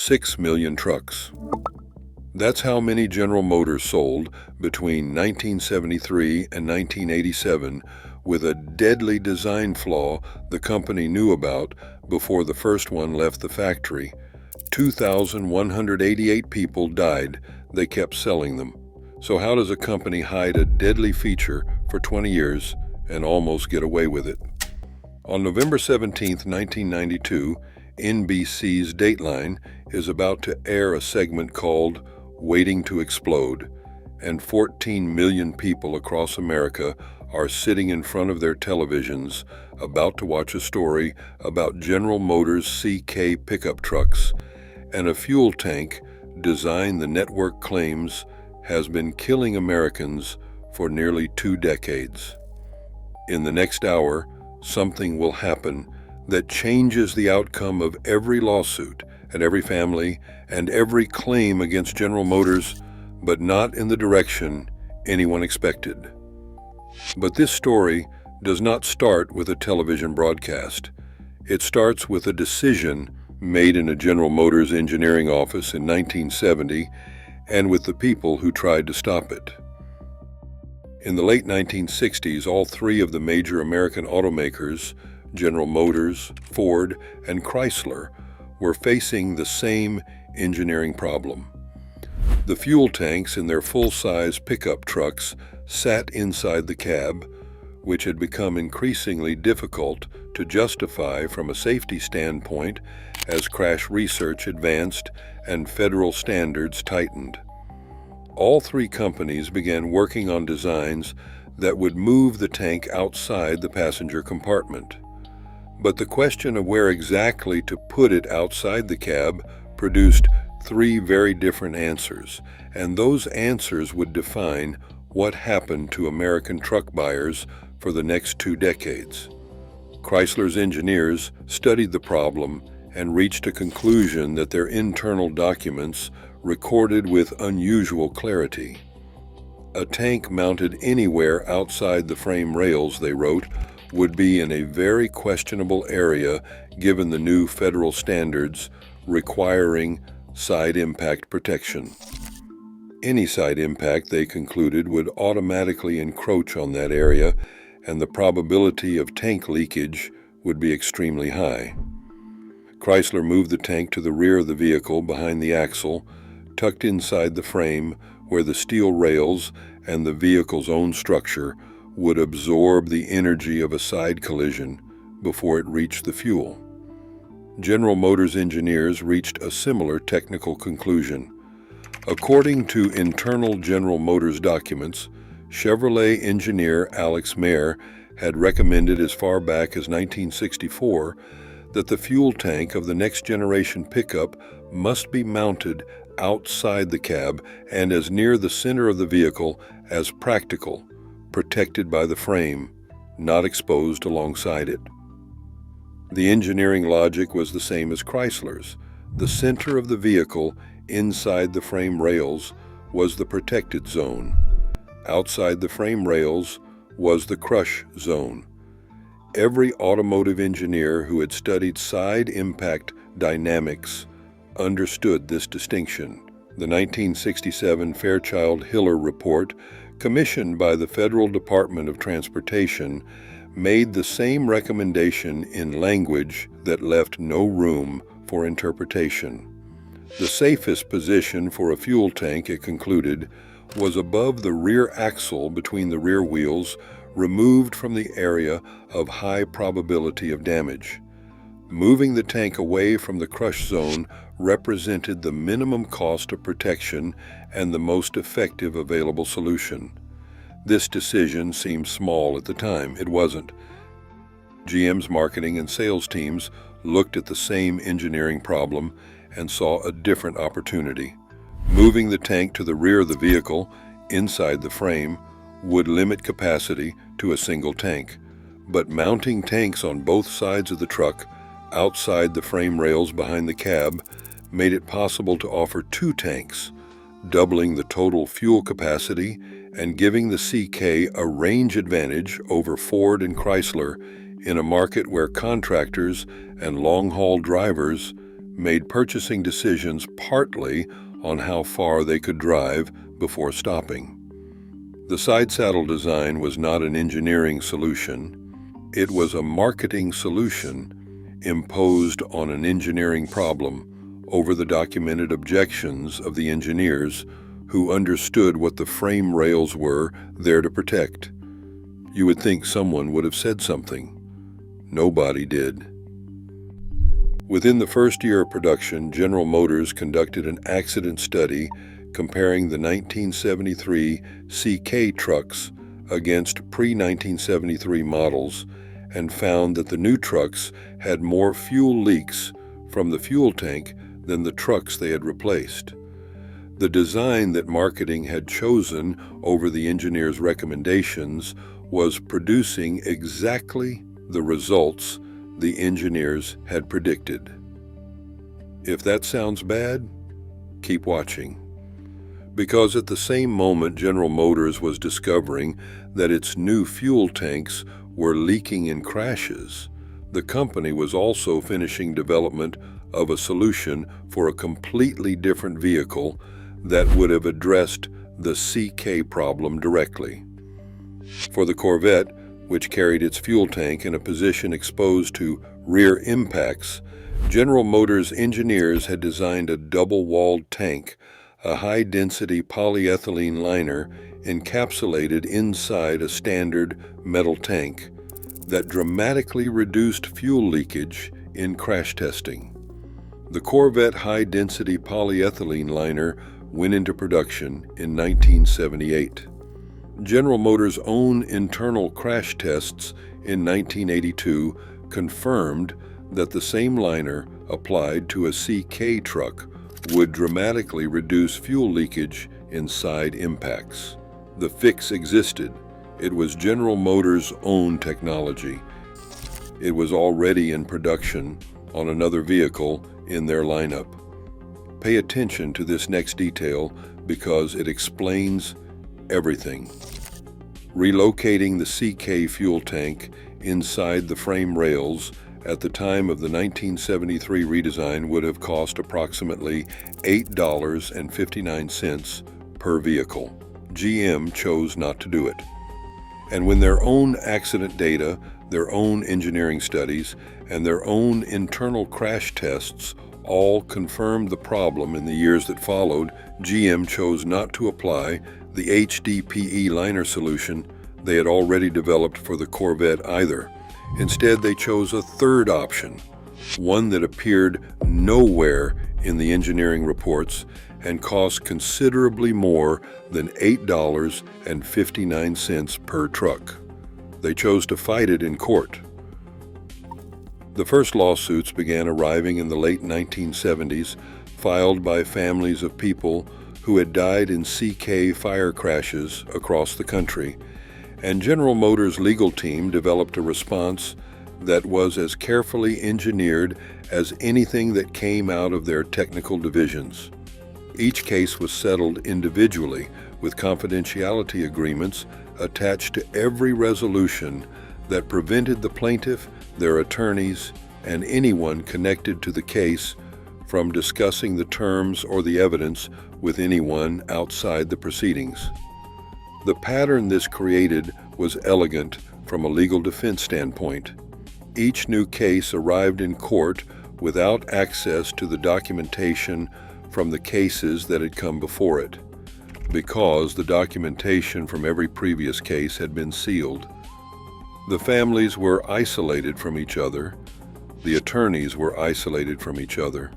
6 million trucks. That's how many General Motors sold between 1973 and 1987, with a deadly design flaw the company knew about before the first one left the factory. 2,188 people died. They kept selling them. So how does a company hide a deadly feature for 20 years and almost get away with it? On November 17, 1992, NBC's Dateline is about to air a segment called Waiting to Explode, and 14 million people across America are sitting in front of their televisions about to watch a story about General Motors CK pickup trucks, and a fuel tank design the network claims has been killing Americans for nearly 2 decades. In the next hour, something will happen that changes the outcome of every lawsuit and every family and every claim against General Motors, but not in the direction anyone expected. But this story does not start with a television broadcast. It starts with a decision made in a General Motors engineering office in 1970 and with the people who tried to stop it. In the late 1960s, all 3 of the major American automakers, General Motors, Ford, and Chrysler, were facing the same engineering problem. The fuel tanks in their full-size pickup trucks sat inside the cab, which had become increasingly difficult to justify from a safety standpoint as crash research advanced and federal standards tightened. All 3 companies began working on designs that would move the tank outside the passenger compartment. But the question of where exactly to put it outside the cab produced 3 very different answers, and those answers would define what happened to American truck buyers for the next 2 decades. Chrysler's engineers studied the problem and reached a conclusion that their internal documents recorded with unusual clarity. A tank mounted anywhere outside the frame rails, they wrote, would be in a very questionable area given the new federal standards requiring side impact protection. Any side impact, they concluded, would automatically encroach on that area, and the probability of tank leakage would be extremely high. Chrysler moved the tank to the rear of the vehicle behind the axle, tucked inside the frame where the steel rails and the vehicle's own structure would absorb the energy of a side collision before it reached the fuel. General Motors engineers reached a similar technical conclusion. According to internal General Motors documents, Chevrolet engineer Alex Mayer had recommended as far back as 1964 that the fuel tank of the next generation pickup must be mounted outside the cab and as near the center of the vehicle as practical, protected by the frame, not exposed alongside it. The engineering logic was the same as Chrysler's. The center of the vehicle, inside the frame rails, was the protected zone. Outside the frame rails was the crush zone. Every automotive engineer who had studied side impact dynamics understood this distinction. The 1967 Fairchild-Hiller report, commissioned by the Federal Department of Transportation, made the same recommendation in language that left no room for interpretation. The safest position for a fuel tank, it concluded, was above the rear axle between the rear wheels, removed from the area of high probability of damage. Moving the tank away from the crush zone represented the minimum cost of protection and the most effective available solution. This decision seemed small at the time. It wasn't. GM's marketing and sales teams looked at the same engineering problem and saw a different opportunity. Moving the tank to the rear of the vehicle, inside the frame, would limit capacity to a single tank, but mounting tanks on both sides of the truck, outside the frame rails behind the cab, made it possible to offer 2 tanks, doubling the total fuel capacity and giving the CK a range advantage over Ford and Chrysler in a market where contractors and long-haul drivers made purchasing decisions partly on how far they could drive before stopping. The sidesaddle design was not an engineering solution. It was a marketing solution imposed on an engineering problem over the documented objections of the engineers who understood what the frame rails were there to protect. You would think someone would have said something. Nobody did. Within the first year of production, General Motors conducted an accident study comparing the 1973 CK trucks against pre-1973 models and found that the new trucks had more fuel leaks from the fuel tank than the trucks they had replaced. The design that marketing had chosen over the engineers' recommendations was producing exactly the results the engineers had predicted. If that sounds bad, keep watching. Because at the same moment General Motors was discovering that its new fuel tanks were leaking in crashes, the company was also finishing development of a solution for a completely different vehicle that would have addressed the CK problem directly. For the Corvette, which carried its fuel tank in a position exposed to rear impacts, General Motors engineers had designed a double-walled tank, a high-density polyethylene liner encapsulated inside a standard metal tank that dramatically reduced fuel leakage in crash testing. The Corvette high-density polyethylene liner went into production in 1978. General Motors' own internal crash tests in 1982 confirmed that the same liner applied to a CK truck would dramatically reduce fuel leakage in side impacts. The fix existed. It was General Motors' own technology. It was already in production on another vehicle in their lineup. Pay attention to this next detail because it explains everything. Relocating the CK fuel tank inside the frame rails at the time of the 1973 redesign would have cost approximately $8.59 per vehicle. GM chose not to do it. And when their own accident data, their own engineering studies, and their own internal crash tests all confirmed the problem in the years that followed, GM chose not to apply the HDPE liner solution they had already developed for the Corvette either. Instead, they chose a third option, one that appeared nowhere in the engineering reports and cost considerably more than $8.59 per truck. They chose to fight it in court. The first lawsuits began arriving in the late 1970s, filed by families of people who had died in CK fire crashes across the country, and General Motors' legal team developed a response that was as carefully engineered as anything that came out of their technical divisions. Each case was settled individually with confidentiality agreements attached to every resolution that prevented the plaintiff, their attorneys, and anyone connected to the case from discussing the terms or the evidence with anyone outside the proceedings. The pattern this created was elegant from a legal defense standpoint. Each new case arrived in court without access to the documentation from the cases that had come before it, because the documentation from every previous case had been sealed. The families were isolated from each other, the attorneys were isolated from each other,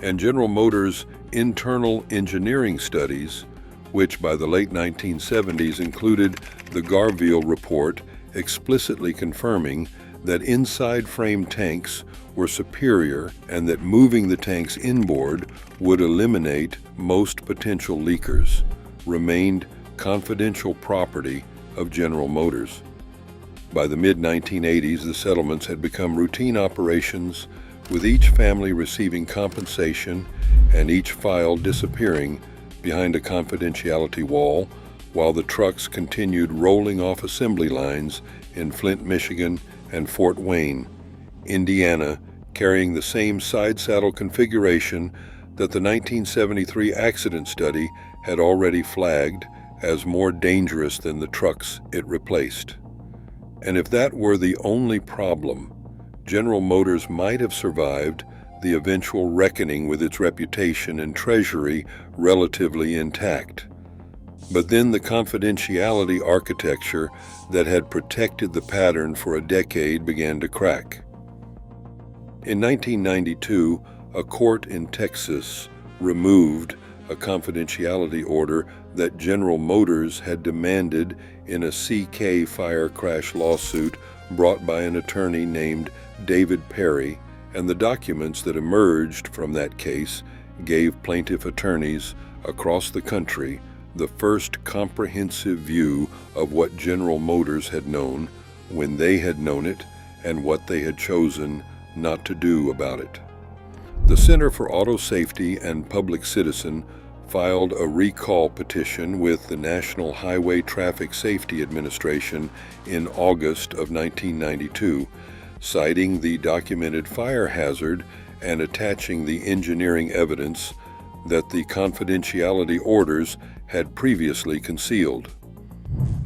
and General Motors' internal engineering studies, which by the late 1970s included the Garville report explicitly confirming that inside frame tanks were superior and that moving the tanks inboard would eliminate most potential leakers, remained confidential property of General Motors. By the mid-1980s, the settlements had become routine operations, with each family receiving compensation and each file disappearing behind a confidentiality wall, while the trucks continued rolling off assembly lines in Flint, Michigan, and Fort Wayne, Indiana, carrying the same side saddle configuration that the 1973 accident study had already flagged as more dangerous than the trucks it replaced. And if that were the only problem, General Motors might have survived the eventual reckoning with its reputation and treasury relatively intact. But then the confidentiality architecture that had protected the pattern for a decade began to crack. In 1992, a court in Texas removed a confidentiality order that General Motors had demanded in a CK fire crash lawsuit brought by an attorney named David Perry, and the documents that emerged from that case gave plaintiff attorneys across the country the first comprehensive view of what General Motors had known, when they had known it, and what they had chosen not to do about it. The Center for Auto Safety and Public Citizen filed a recall petition with the National Highway Traffic Safety Administration in August of 1992, citing the documented fire hazard and attaching the engineering evidence that the confidentiality orders had previously concealed.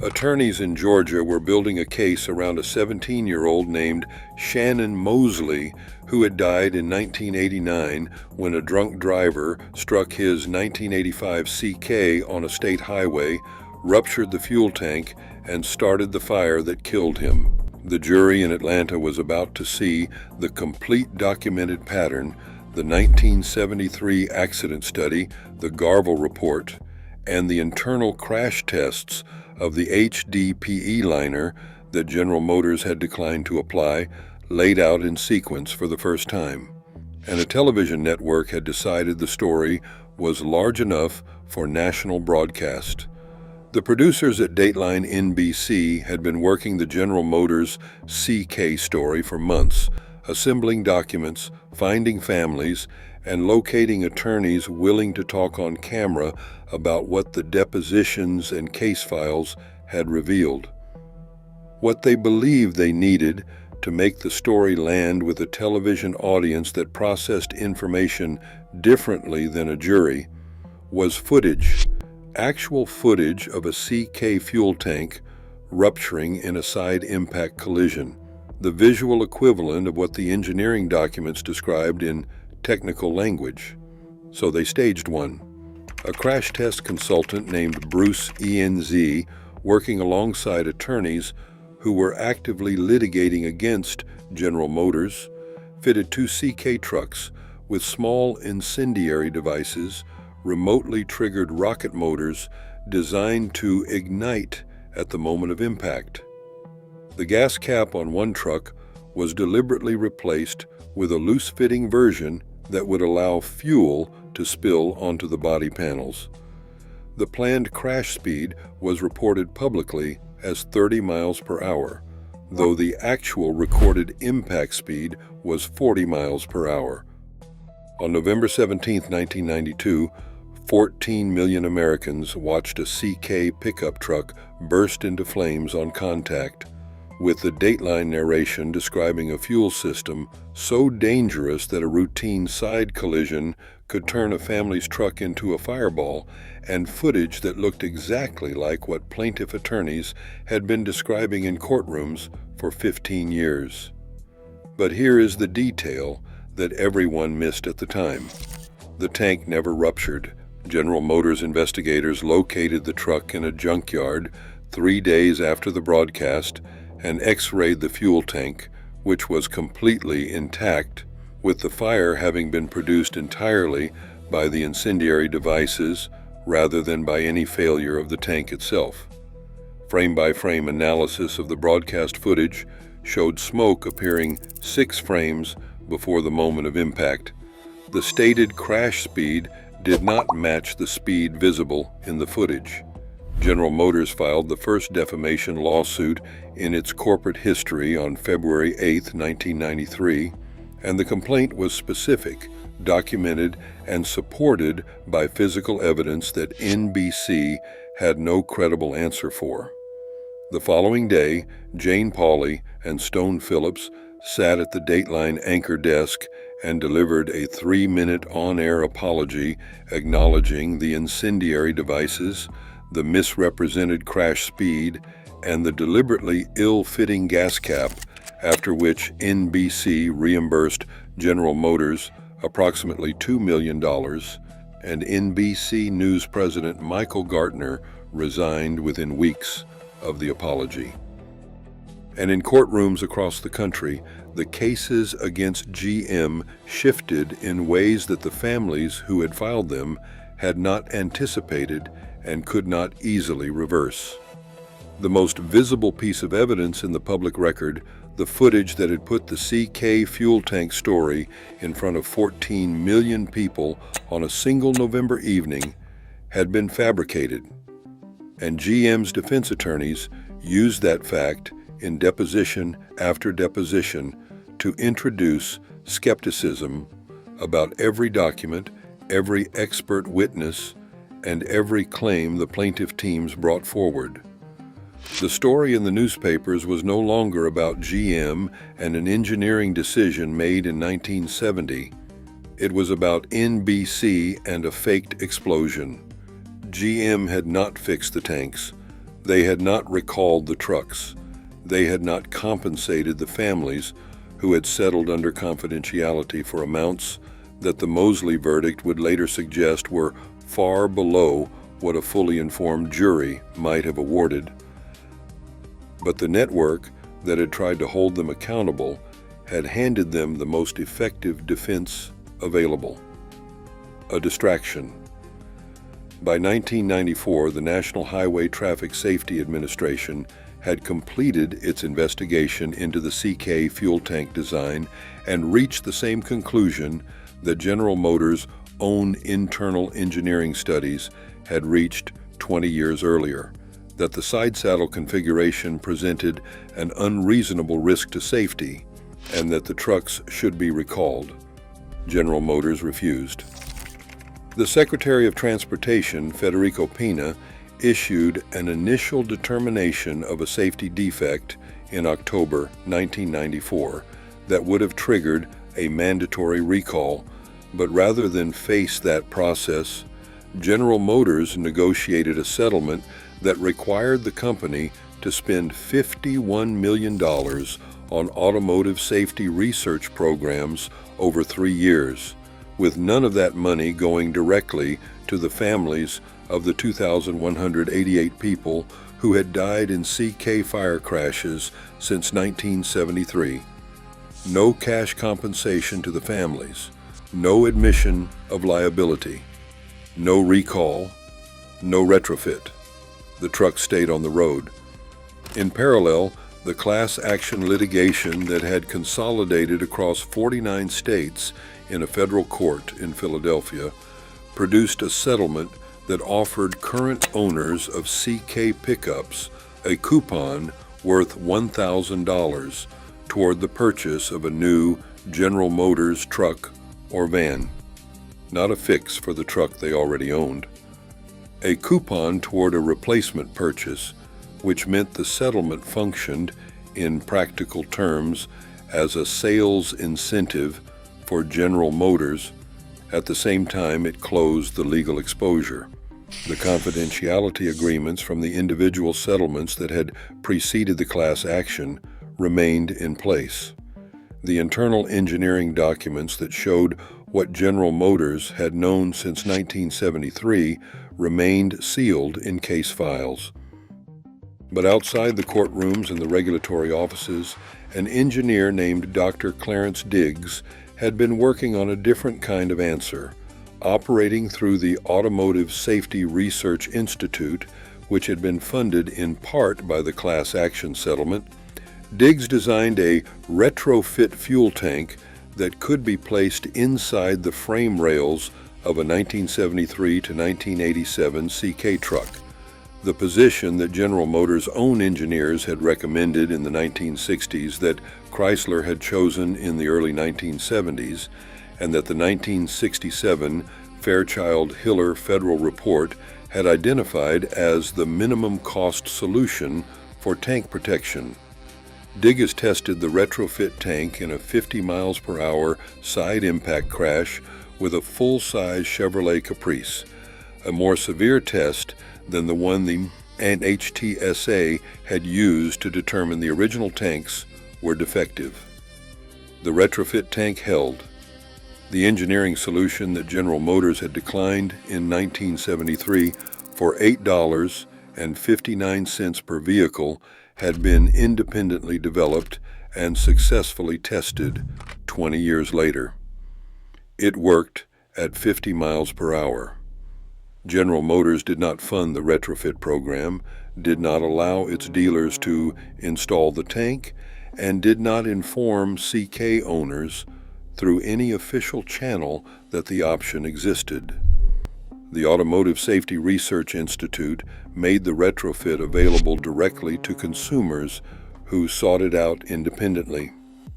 Attorneys in Georgia were building a case around a 17-year-old named Shannon Mosley, who had died in 1989 when a drunk driver struck his 1985 CK on a state highway, ruptured the fuel tank, and started the fire that killed him. The jury in Atlanta was about to see the complete documented pattern, the 1973 accident study, the Garvel report, and the internal crash tests of the HDPE liner that General Motors had declined to apply, laid out in sequence for the first time. And a television network had decided the story was large enough for national broadcast. The producers at Dateline NBC had been working the General Motors CK story for months, assembling documents, finding families, and locating attorneys willing to talk on camera about what the depositions and case files had revealed. What they believed they needed to make the story land with a television audience that processed information differently than a jury was footage, actual footage of a CK fuel tank rupturing in a side impact collision, the visual equivalent of what the engineering documents described in technical language. So they staged one. A crash test consultant named Bruce ENZ, working alongside attorneys who were actively litigating against General Motors, fitted 2 CK trucks with small incendiary devices, remotely triggered rocket motors designed to ignite at the moment of impact. The gas cap on one truck was deliberately replaced with a loose-fitting version that would allow fuel to spill onto the body panels. The planned crash speed was reported publicly as 30 miles per hour, though the actual recorded impact speed was 40 miles per hour. On November 17, 1992, 14 million Americans watched a CK pickup truck burst into flames on contact, with the Dateline narration describing a fuel system so dangerous that a routine side collision could turn a family's truck into a fireball, and footage that looked exactly like what plaintiff attorneys had been describing in courtrooms for 15 years. But here is the detail that everyone missed at the time. The tank never ruptured. General Motors investigators located the truck in a junkyard 3 days after the broadcast and x-rayed the fuel tank, which was completely intact, with the fire having been produced entirely by the incendiary devices rather than by any failure of the tank itself. Frame-by-frame analysis of the broadcast footage showed smoke appearing 6 frames before the moment of impact. The stated crash speed did not match the speed visible in the footage. General Motors filed the first defamation lawsuit in its corporate history on February 8, 1993, and the complaint was specific, documented, and supported by physical evidence that NBC had no credible answer for. The following day, Jane Pauley and Stone Phillips sat at the Dateline anchor desk and delivered a 3-minute on-air apology acknowledging the incendiary devices, the misrepresented crash speed, and the deliberately ill-fitting gas cap, after which NBC reimbursed General Motors approximately $2 million, and NBC News President Michael Gartner resigned within weeks of the apology. And in courtrooms across the country, the cases against GM shifted in ways that the families who had filed them had not anticipated and could not easily reverse. The most visible piece of evidence in the public record, the footage that had put the CK fuel tank story in front of 14 million people on a single November evening, had been fabricated. And GM's defense attorneys used that fact in deposition after deposition to introduce skepticism about every document, every expert witness, and every claim the plaintiff teams brought forward. The story in the newspapers was no longer about GM and an engineering decision made in 1970. It was about NBC and a faked explosion. GM had not fixed the tanks. They had not recalled the trucks. They had not compensated the families who had settled under confidentiality for amounts that the Mosley verdict would later suggest were far below what a fully informed jury might have awarded. But the network that had tried to hold them accountable had handed them the most effective defense available: a distraction. By 1994, the National Highway Traffic Safety Administration had completed its investigation into the CK fuel tank design and reached the same conclusion that General Motors' own internal engineering studies had reached 20 years earlier, that the sidesaddle configuration presented an unreasonable risk to safety and that the trucks should be recalled. General Motors refused. The Secretary of Transportation, Federico Pena, issued an initial determination of a safety defect in October 1994 that would have triggered a mandatory recall, but rather than face that process, General Motors negotiated a settlement that required the company to spend $51 million on automotive safety research programs over 3 years, with none of that money going directly to the families of the 2,188 people who had died in CK fire crashes since 1973. No cash compensation to the families, no admission of liability, no recall, no retrofit. The truck stayed on the road. In parallel, the class action litigation that had consolidated across 49 states in a federal court in Philadelphia produced a settlement that offered current owners of CK pickups a coupon worth $1,000 toward the purchase of a new General Motors truck or van, not a fix for the truck they already owned. A coupon toward a replacement purchase, which meant the settlement functioned, in practical terms, as a sales incentive for General Motors. At the same time, it closed the legal exposure. The confidentiality agreements from the individual settlements that had preceded the class action remained in place. The internal engineering documents that showed what General Motors had known since 1973 remained sealed in case files. But outside the courtrooms and the regulatory offices, an engineer named Dr. Clarence Diggs had been working on a different kind of answer, operating through the Automotive Safety Research Institute, which had been funded in part by the class action settlement. Diggs designed a retrofit fuel tank that could be placed inside the frame rails of a 1973 to 1987 CK truck, the position that General Motors' own engineers had recommended in the 1960s, that Chrysler had chosen in the early 1970s, and that the 1967 Fairchild-Hiller Federal Report had identified as the minimum cost solution for tank protection. Dig has tested the retrofit tank in a 50 miles per hour side impact crash with a full-size Chevrolet Caprice, a more severe test than the one the NHTSA had used to determine the original tanks were defective. The retrofit tank held. The engineering solution that General Motors had declined in 1973 for $8.59 per vehicle had been independently developed and successfully tested 20 years later. It worked at 50 miles per hour. General Motors did not fund the retrofit program, did not allow its dealers to install the tank, and did not inform CK owners through any official channel that the option existed. The Automotive Safety Research Institute made the retrofit available directly to consumers who sought it out independently.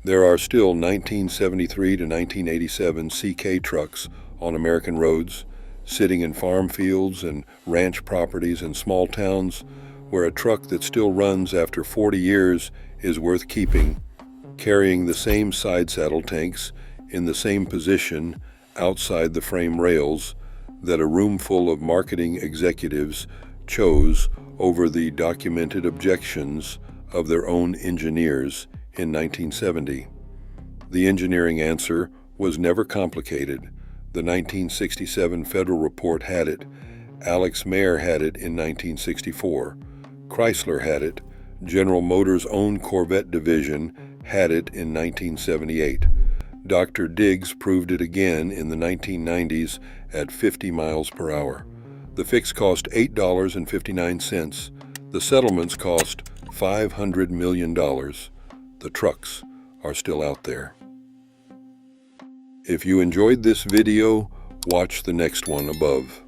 There are still 1973 to 1987 CK trucks on American roads, sitting in farm fields and ranch properties in small towns, where a truck that still runs after 40 years is worth keeping, carrying the same side saddle tanks in the same position outside the frame rails that a room full of marketing executives chose over the documented objections of their own engineers in 1970. The engineering answer was never complicated. The 1967 federal report had it. Alex Mayer had it in 1964. Chrysler had it. General Motors' own Corvette division had it in 1978. Dr. Diggs proved it again in the 1990s at 50 miles per hour. The fix cost $8.59. The settlements cost $500 million. The trucks are still out there. If you enjoyed this video, watch the next one above.